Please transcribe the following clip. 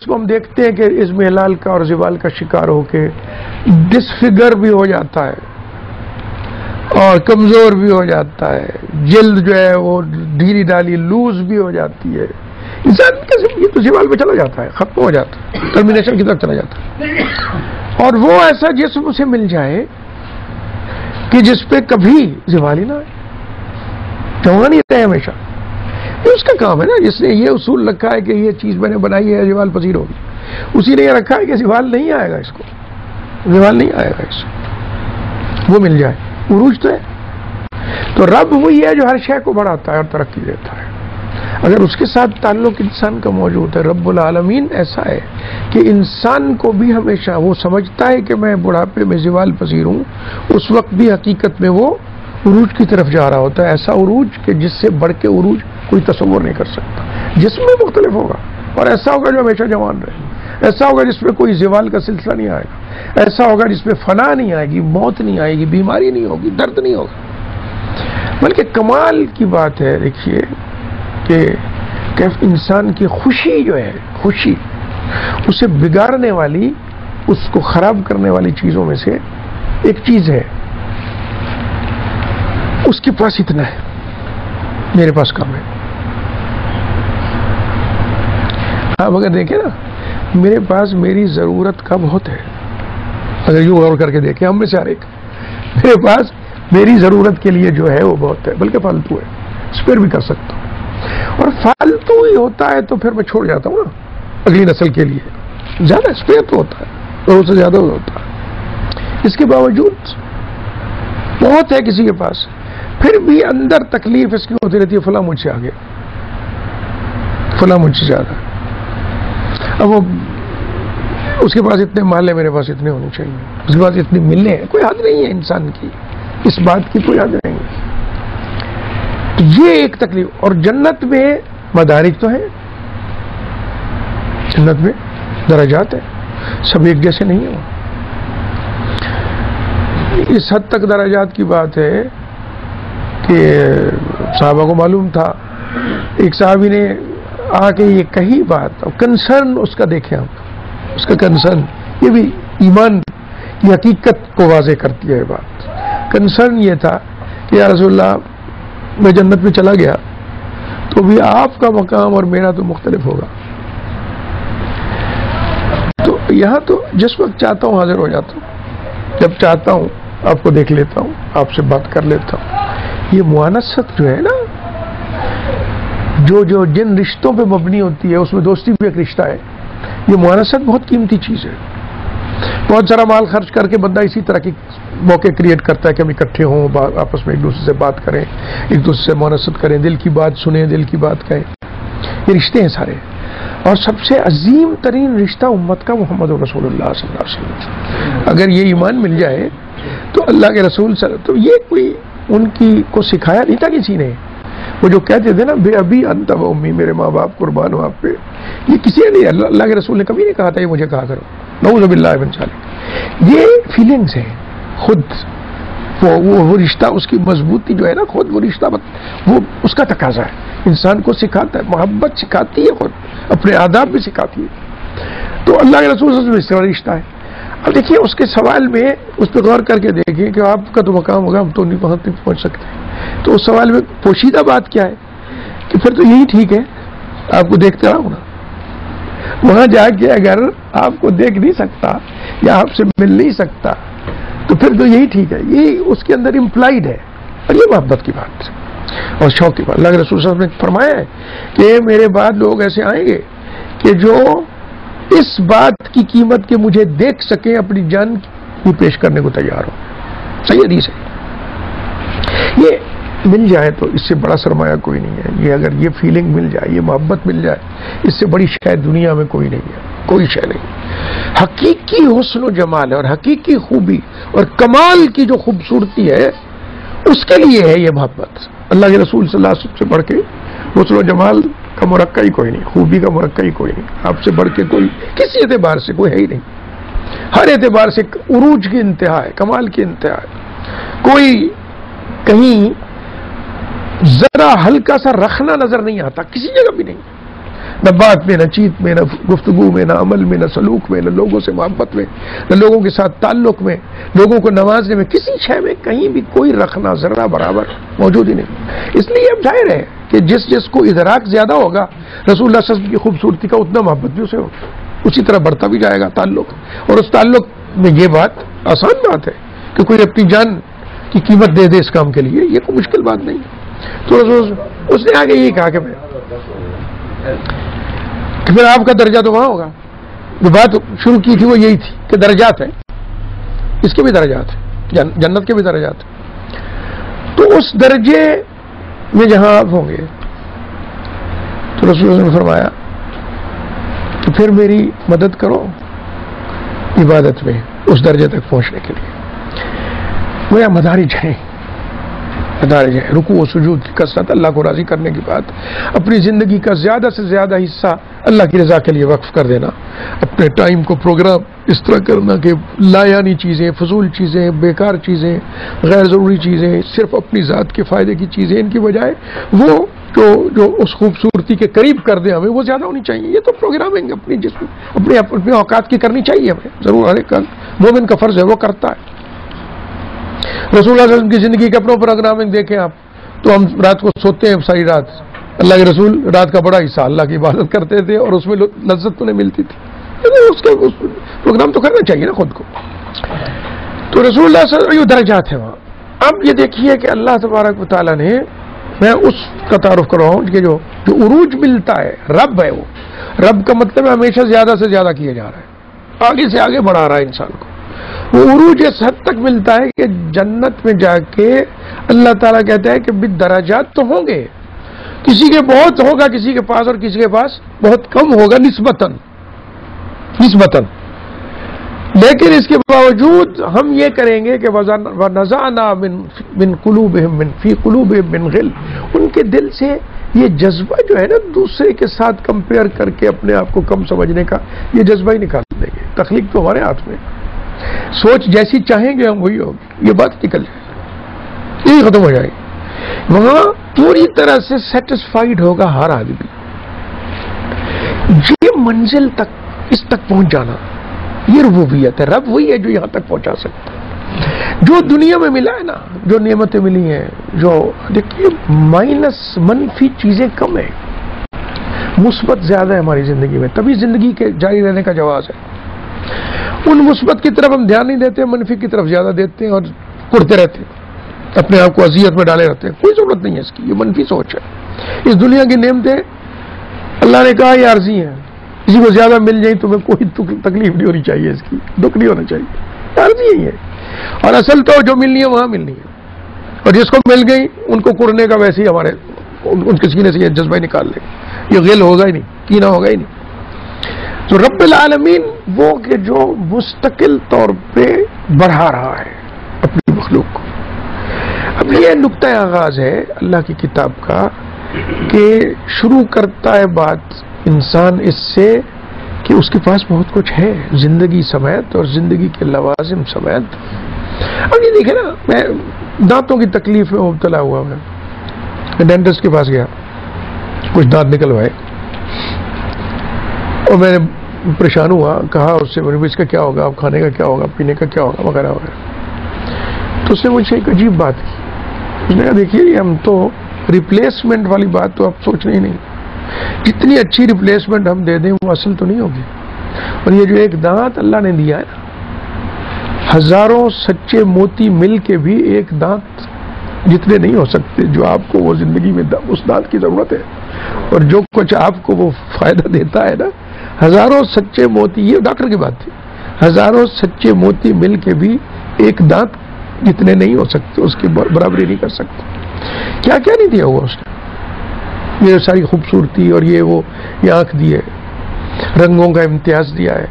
کو ہم دیکھتے ہیں کہ عزم ہلال کا اور زوال کا شکار ہو کے ڈسفگر بھی ہو جاتا ہے اور کمزور بھی ہو جاتا ہے، جلد جو ہے وہ ڈھیلی ڈالی لوز بھی ہو جاتی ہے، انسان یہ تو زوال میں چلا جاتا ہے، ختم ہو جاتا ہے، ٹرمینیشن کی طرف چلا جاتا ہے، اور وہ ایسا جسم اسے مل جائے کہ جس پہ کبھی زوال ہی نہ آئے، جوان ہی رہے ہمیشہ. یہ اس کا کام ہے نا، جس نے یہ اصول رکھا ہے کہ یہ چیز میں نے بنائی ہے زوال پذیر ہوگی، اسی نے یہ رکھا ہے کہ زوال نہیں آئے گا، اس کو زوال نہیں آئے گا، اس کو وہ مل جائے، عروج تو ہے. تو رب وہی ہے جو ہر شے کو بڑھاتا ہے اور ترقی دیتا ہے. اگر اس کے ساتھ تعلق انسان کا موجود ہے، رب العالمین ایسا ہے کہ انسان کو بھی ہمیشہ وہ سمجھتا ہے کہ میں بڑھاپے میں زوال پذیر ہوں، اس وقت بھی حقیقت میں وہ عروج کی طرف جا رہا ہوتا ہے، ایسا عروج کہ جس سے بڑھ کے عروج کوئی تصور نہیں کر سکتا. جسم میں مختلف ہوگا، اور ایسا ہوگا جو ہمیشہ جوان رہے، ایسا ہوگا جس میں کوئی زوال کا سلسلہ نہیں آئے گا، ایسا ہوگا جس میں فنا نہیں آئے گی، موت نہیں آئے گی، بیماری نہیں ہوگی، درد نہیں ہوگا. بلکہ کمال کی بات ہے دیکھیے کہ انسان کی خوشی جو ہے، خوشی اسے بگاڑنے والی، اس کو خراب کرنے والی چیزوں میں سے ایک چیز ہے، اس کے پاس اتنا ہے، میرے پاس کم ہے. آپ اگر دیکھیں نا، میرے پاس میری ضرورت کا بہت ہے. اگر یوں غور کر کے دیکھیں ہم میں سے ہر ایک، میرے پاس میری ضرورت کے لیے جو ہے وہ بہت ہے، بلکہ فالتو ہے، اسپیئر بھی کر سکتا ہوں. اور فالتو ہی ہوتا ہے تو پھر میں چھوڑ جاتا ہوں نا اگلی نسل کے لیے. زیادہ اسپیئر تو ہوتا ہے، بہت سے زیادہ ہوتا ہے. اس کے باوجود بہت ہے کسی کے پاس، پھر بھی اندر تکلیف اس کی ہوتی رہتی ہے، فلاں مجھ سے آگے، فلاں مجھ سے زیادہ. اب وہ اس کے پاس اتنے مال ہے، میرے پاس اتنے ہونے چاہیے، اس کے پاس اتنے ملنے ہیں، کوئی حد نہیں ہے انسان کی، اس بات کی کوئی حد نہیں ہے. یہ ایک تکلیف. اور جنت میں مدارج تو ہیں، جنت میں درجات ہیں، سب ایک جیسے نہیں ہیں. اس حد تک درجات کی بات ہے کہ صحابہ کو معلوم تھا. ایک صحابی نے آ کے یہ کہی بات، اور کنسرن اس کا دیکھیں ہم، اس کا کنسرن، یہ بھی ایمان کی حقیقت کو واضح کرتی ہے بات. کنسرن یہ تھا کہ یا رسول اللہ میں جنت میں چلا گیا تو بھی آپ کا مقام اور میرا تو مختلف ہوگا. تو یہاں تو جس وقت چاہتا ہوں حاضر ہو جاتا ہوں، جب چاہتا ہوں آپ کو دیکھ لیتا ہوں، آپ سے بات کر لیتا ہوں. یہ موانست جو ہے نا، جو جن رشتوں پہ مبنی ہوتی ہے، اس میں دوستی بھی ایک رشتہ ہے. یہ موانست بہت قیمتی چیز ہے. بہت سارا مال خرچ کر کے بندہ اسی طرح کی موقع کریٹ کرتا ہے کہ ہم اکٹھے ہوں، آپس میں ایک دوسرے سے بات کریں، ایک دوسرے سے موانست کریں، دل کی بات سنیں، دل کی بات کہیں. یہ رشتے ہیں سارے. اور سب سے عظیم ترین رشتہ امت کا محمد رسول اللہ صلی اللہ علیہ وسلم. اگر یہ ایمان مل جائے تو اللہ کے رسول صلی اللہ علیہ وسلم، تو یہ کوئی ان کی کو سکھایا نہیں تھا کسی نے. وہ جو کہتے تھے نا، بے ابی انت و امی، میرے ماں باپ قربان ہو آپ پہ، یہ کسی نے نہیں، اللہ کے رسول نے کبھی نہیں کہا تھا یہ مجھے کہا کرو، نعوذ باللہ من ذالک. یہ فیلنگز ہیں خود، وہ رشتہ، اس کی مضبوطی جو ہے نا، خود وہ رشتہ وہ اس کا تقاضا ہے، انسان کو سکھاتا ہے، محبت سکھاتی ہے، خود اپنے آداب بھی سکھاتی ہے. تو اللہ کے رسول صلی اللہ علیہ وسلم اس طرح رشتہ ہے. اب دیکھیے اس کے سوال میں اس پہ غور کر کے دیکھیں کہ آپ کا تو مقام ہوگا، ہم تو نہیں پہنچ سکتے. تو اس سوال میں پوشیدہ بات کیا ہے کہ پھر تو یہی ٹھیک ہے، آپ کو دیکھتے رہو نا. وہاں جا کے اگر آپ کو دیکھ نہیں سکتا یا آپ سے مل نہیں سکتا تو پھر تو یہی ٹھیک ہے. یہی اس کے اندر امپلائڈ ہے. اور یہ محبت کی بات اور شوق کی بات. اللہ کے رسول صلی اللہ علیہ وسلم نے فرمایا ہے کہ میرے بعد لوگ ایسے آئیں گے کہ جو اس بات کی قیمت کے مجھے دیکھ سکیں، اپنی جان بھی پیش کرنے کو تیار ہو. صحیح حدیث ہے. یہ مل جائے تو اس سے بڑا سرمایہ کوئی نہیں ہے. یہ اگر یہ فیلنگ مل جائے، یہ محبت مل جائے، اس سے بڑی شاید دنیا میں کوئی نہیں ہے، کوئی شے نہیں. حقیقی حسن و جمال ہے، اور حقیقی خوبی اور کمال کی جو خوبصورتی ہے، اس کے لیے ہے یہ محبت. اللہ کے رسول صلی اللہ علیہ وسلم سے بڑھ کے حسن و جمال کا مرقع ہی کوئی نہیں، خوبی کا مرقع ہی کوئی نہیں. آپ سے بڑھ کے کوئی کسی اعتبار سے کوئی ہے ہی نہیں. ہر اعتبار سے عروج کی انتہا ہے، کمال کی انتہا ہے. کوئی کہیں ذرا ہلکا سا رکھنا نظر نہیں آتا، کسی جگہ بھی نہیں. نہ بات میں، نہ چیت میں، نہ گفتگو میں، نہ عمل میں، نہ سلوک میں، نہ لوگوں سے محبت میں، نہ لوگوں کے ساتھ تعلق میں، لوگوں کو نوازنے میں، کسی شے میں کہیں بھی کوئی رکھنا ذرہ برابر موجود ہی نہیں۔ اس لیے اب ظاہر ہے کہ جس کو ادراک زیادہ ہوگا رسول اللہ صلی اللہ علیہ وسلم کی خوبصورتی کا، اتنا محبت بھی اسے ہوگا، اسی طرح بڑھتا بھی جائے گا تعلق۔ اور اس تعلق میں یہ بات آسان بات ہے کہ کوئی اپنی جان کی قیمت دے دے اس کام کے لیے، یہ کوئی مشکل بات نہیں۔ تو رسول اس نے آگے یہی کہا کہ پھر آپ کا درجہ تو وہاں ہوگا۔ جو بات شروع کی تھی وہ یہی تھی کہ درجات ہیں، اس کے بھی درجات ہیں، جنت کے بھی درجات ہیں۔ تو اس درجے میں جہاں آپ ہوں گے تو رسول اللہ نے فرمایا کہ پھر میری مدد کرو عبادت میں اس درجے تک پہنچنے کے لیے۔ وہ مدارج ہیں، رکوع و سجود کی کثرت، اللہ کو راضی کرنے کی بات، اپنی زندگی کا زیادہ سے زیادہ حصہ اللہ کی رضا کے لیے وقف کر دینا، اپنے ٹائم کو پروگرام اس طرح کرنا کہ لایانی چیزیں، فضول چیزیں، بیکار چیزیں، غیر ضروری چیزیں، صرف اپنی ذات کے فائدے کی چیزیں، ان کی بجائے وہ جو اس خوبصورتی کے قریب کر دیں ہمیں، وہ زیادہ ہونی چاہیے۔ یہ تو پروگرامنگ اپنی جسم اپنے اوقات کی کرنی چاہیے ہمیں، ضرور ہر ایک مومن کا فرض ہے، وہ کرتا ہے۔ رسول اللہ صلی اللہ علیہ وسلم کی زندگی کا اپنا پروگرامنگ دیکھیں آپ، تو ہم رات کو سوتے ہیں ساری رات، اللہ کے رسول رات کا بڑا حصہ اللہ کی عبادت کرتے تھے اور اس میں لذت انہیں ملتی تھی۔ اس پروگرام تو کرنا چاہیے نا خود کو۔ تو رسول اللہ صلی اللہ علیہ وسلم درجات ہیں وہاں۔ اب یہ دیکھیے کہ اللہ تبارک و تعالیٰ نے، میں اس کا تعارف کر رہا ہوں کہ جو عروج ملتا ہے، رب ہے وہ، رب کا مطلب ہے ہمیشہ زیادہ سے زیادہ کیا جا رہا ہے، آگے سے آگے بڑھا رہا ہے انسان کو۔ وہ عروج اس حد تک ملتا ہے کہ جنت میں جا کے اللہ تعالیٰ کہتا ہے کہ درجات تو ہوں گے، کسی کے بہت ہوگا کسی کے پاس اور کسی کے پاس بہت کم ہوگا نسبتاً، لیکن اس کے باوجود ہم یہ کریں گے کہ وَنَزَعْنَا مِن قُلُوبِهِم فِي قُلُوبِهِم مِّن غِلٍّ، ان کے دل سے یہ جذبہ جو ہے نا دوسرے کے ساتھ کمپیئر کر کے اپنے آپ کو کم سمجھنے کا، یہ جذبہ ہی نکال دیں گے۔ تخلیق تو ہمارے ہاتھ میں، سوچ جیسی چاہیں گے ہم وہی ہوگی، یہ بات نکل جائے گی، یہی ختم ہو جائے گی۔ وہاں پوری طرح سے سیٹسفائیڈ ہوگا ہر آدمی۔ یہ منزل تک، اس تک پہنچ جانا، یہ ربوبیت ہے۔ رب وہی ہے جو یہاں تک پہنچا سکتا ہے۔ جو دنیا میں ملا ہے نا، جو نعمتیں ملی ہیں، جو دیکھیے مائنس منفی چیزیں کم ہیں، مثبت زیادہ ہے ہماری زندگی میں، تبھی زندگی کے جاری رہنے کا جواز ہے۔ ان مثبت کی طرف ہم دھیان نہیں دیتے، منفی کی طرف زیادہ دیتے ہیں اور کڑتے رہتے ہیں، اپنے آپ کو اذیت میں ڈالے رہتے ہیں۔ کوئی ضرورت نہیں ہے اس کی، یہ منفی سوچ ہے۔ اس دنیا کی نعمتیں اللہ نے کہا یہ عارضی ہیں، کسی کو زیادہ مل جائیں تمہیں کوئی تکلیف نہیں ہونی چاہیے، اس کی دکھ نہیں ہونا چاہیے، عارضی ہی ہے۔ اور اصل تو جو ملنی ہے وہاں ملنی ہے، اور جس کو مل گئی ان کو کڑنے کا ویسے ہی ہمارے ان کے سینے سے یہ جذبہ ہی نکال لیں، یہ غل ہوگا ہی نہیں، کینہ ہوگا ہی نہیں۔ تو رب العالمین وہ کہ جو مستقل طور پہ بڑھا رہا ہے اپنی مخلوق کو۔ اب یہ نقطہ آغاز ہے اللہ کی کتاب کا کہ شروع کرتا ہے بات انسان اس سے کہ اس کے پاس بہت کچھ ہے زندگی سمیت اور زندگی کے لوازم سمیت۔ اب یہ دیکھیں نا، میں دانتوں کی تکلیف میں مبتلا ہوا، میں ڈینٹسٹ کے پاس گیا، کچھ دانت نکلوائے اور میں نے پریشان ہوا، کہا اس سے اس کا کیا ہوگا، اب کھانے کا کیا ہوگا، پینے کا کیا ہوگا وغیرہ وغیرہ۔ تو اس نے مجھ سے ایک عجیب بات کی، اس نے کہا دیکھیے ہم تو ریپلیسمنٹ والی بات تو آپ سوچ رہے ہی نہیں، جتنی اچھی ریپلیسمنٹ ہم دے دیں وہ اصل تو نہیں ہوگی، اور یہ جو ایک دانت اللہ نے دیا ہے نا، ہزاروں سچے موتی مل کے بھی ایک دانت جتنے نہیں ہو سکتے جو آپ کو وہ زندگی میں اس دانت کی ضرورت ہے، اور جو کچھ آپ کو وہ فائدہ دیتا ہے نا، ہزاروں سچے موتی، یہ ڈاکٹر کی بات تھی، ہزاروں سچے موتی مل کے بھی ایک دانت جتنے نہیں ہو سکتے، اس کی برابری نہیں کر سکتے۔ کیا کیا نہیں دیا ہوا اس نے، یہ ساری خوبصورتی اور یہ وہ، یہ آنکھ دی ہے، رنگوں کا امتیاز دیا ہے،